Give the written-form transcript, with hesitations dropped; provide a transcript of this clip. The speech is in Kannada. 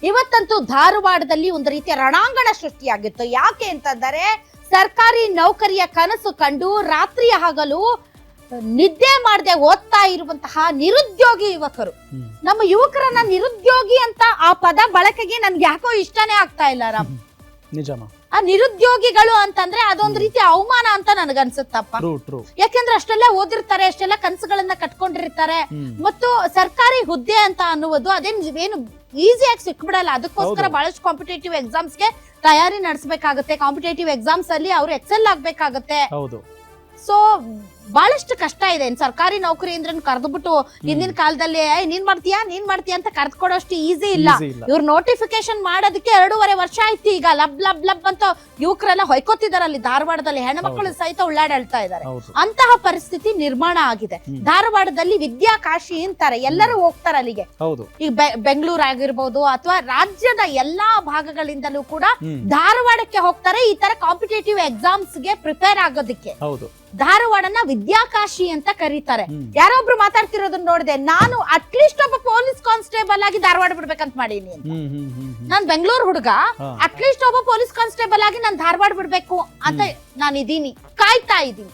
ಇವತ್ತಂತೂ ಧಾರವಾಡದಲ್ಲಿ ಒಂದು ರೀತಿಯ ರಣಾಂಗಣ ಸೃಷ್ಟಿಯಾಗಿತ್ತು. ಯಾಕೆ ಅಂತಂದರೆ ಸರ್ಕಾರಿ ನೌಕರಿಯ ಕನಸು ಕಂಡು ರಾತ್ರಿ ಹಗಲು ನಿದ್ದೆ ಮಾಡದೆ ಓದ್ತಾ ಇರುವಂತಹ ನಿರುದ್ಯೋಗಿ ಯುವಕರು. ನಮ್ಮ ಯುವಕರನ್ನ ನಿರುದ್ಯೋಗಿ ಅಂತ ಆ ಪದ ಬಳಕೆಗೆ ನನ್ಗೆ ಯಾಕೋ ಇಷ್ಟನೇ ಆಗ್ತಾ ಇಲ್ಲ ರಾಮ್. ನಿಜಮಾ? ಆ ನಿರುದ್ಯೋಗಿಗಳು ಅಂತಂದ್ರೆ ಅದೊಂದು ರೀತಿ ಅವಮಾನ ಅಂತ ನನಗನ್ಸುತ್ತಪ್ಪ. ಯಾಕೆಂದ್ರೆ ಅಷ್ಟೆಲ್ಲ ಓದಿರ್ತಾರೆ, ಅಷ್ಟೆಲ್ಲ ಕನಸುಗಳನ್ನ ಕಟ್ಕೊಂಡಿರ್ತಾರೆ. ಮತ್ತು ಸರ್ಕಾರಿ ಹುದ್ದೆ ಅಂತ ಅನ್ನುವುದು ಅದೇನು ಈಸಿಯಾಗಿ ಸಿಕ್ಬಿಡಲ್ಲ. ಅದಕ್ಕೋಸ್ಕರ ಬಹಳಷ್ಟು ಕಾಂಪಿಟೇಟಿವ್ ಎಕ್ಸಾಮ್ಸ್ಗೆ ತಯಾರಿ ನಡೆಸಬೇಕಾಗುತ್ತೆ. ಕಾಂಪಿಟೇಟಿವ್ ಎಕ್ಸಾಮ್ಸ್ ಅಲ್ಲಿ ಅವ್ರು ಎಕ್ಸೆಲ್ ಆಗ್ಬೇಕಾಗತ್ತೆ. ಸೊ ಬಹಳಷ್ಟು ಕಷ್ಟ ಇದೆ. ಸರ್ಕಾರಿ ನೌಕರಿ ಅಂದ್ರೆ ಕರೆದ್ಬಿಟ್ಟು ಹಿಂದಿನ ಕಾಲದಲ್ಲಿ ನೀನ್ ಮಾಡ್ತೀಯಾ ಅಂತ ಕರೆದ್ಕೊಡೋಷ್ಟು ಈಸಿ ಇಲ್ಲ. ಇವ್ರು ನೋಟಿಫಿಕೇಶನ್ ಮಾಡೋದಕ್ಕೆ 2.5 ವರ್ಷ ಆಯ್ತು. ಈಗ ಲಬ್ ಲಬ್ ಲಬ್ ಅಂತ ಯುವಕರೆಲ್ಲ ಹೊಯ್ಕೋತಿದಾರೆ. ಅಲ್ಲಿ ಧಾರವಾಡದಲ್ಲಿ ಹೆಣ್ಮಕ್ಳು ಸಹಿತ ಉಳ್ಳಾಡ್ತಾ ಇದ್ದಾರೆ. ಅಂತಹ ಪರಿಸ್ಥಿತಿ ನಿರ್ಮಾಣ ಆಗಿದೆ. ಧಾರವಾಡದಲ್ಲಿ ವಿದ್ಯಾಕಾಶಿ ಅಂತಾರೆ, ಎಲ್ಲರೂ ಹೋಗ್ತಾರೆ ಅಲ್ಲಿಗೆ. ಈಗ ಬೆಂಗಳೂರು ಆಗಿರ್ಬೋದು ಅಥವಾ ರಾಜ್ಯದ ಎಲ್ಲಾ ಭಾಗಗಳಿಂದಲೂ ಕೂಡ ಧಾರವಾಡಕ್ಕೆ ಹೋಗ್ತಾರೆ ಈ ತರ ಕಾಂಪಿಟೇಟಿವ್ ಎಕ್ಸಾಮ್ಸ್ ಗೆ ಪ್ರಿಪೇರ್ ಆಗೋದಕ್ಕೆ. ಧಾರವಾಡನ ವಿದ್ಯಾಕಾಶಿ ಅಂತ ಕರೀತಾರೆ. ಯಾರೊಬ್ರು ಮಾತಾಡ್ತಿರೋದನ್ನ ನೋಡಿದೆ, ನಾನು ಅಟ್ಲೀಸ್ಟ್ ಒಬ್ಬ ಪೊಲೀಸ್ ಕಾನ್ಸ್ಟೇಬಲ್ ಆಗಿ ಧಾರವಾಡ ಬಿಡ್ಬೇಕಂತ ಮಾಡೀನಿ ಅಂತ. ನಾನ್ ಬೆಂಗಳೂರು ಹುಡುಗ, ಅಟ್ಲೀಸ್ಟ್ ಒಬ್ಬ ಪೊಲೀಸ್ ಕಾನ್ಸ್ಟೇಬಲ್ ಆಗಿ ನಾನ್ ಧಾರವಾಡ ಬಿಡ್ಬೇಕು ಅಂತ ನಾನು ಇದೀನಿ, ಕಾಯ್ತಾ ಇದೀನಿ.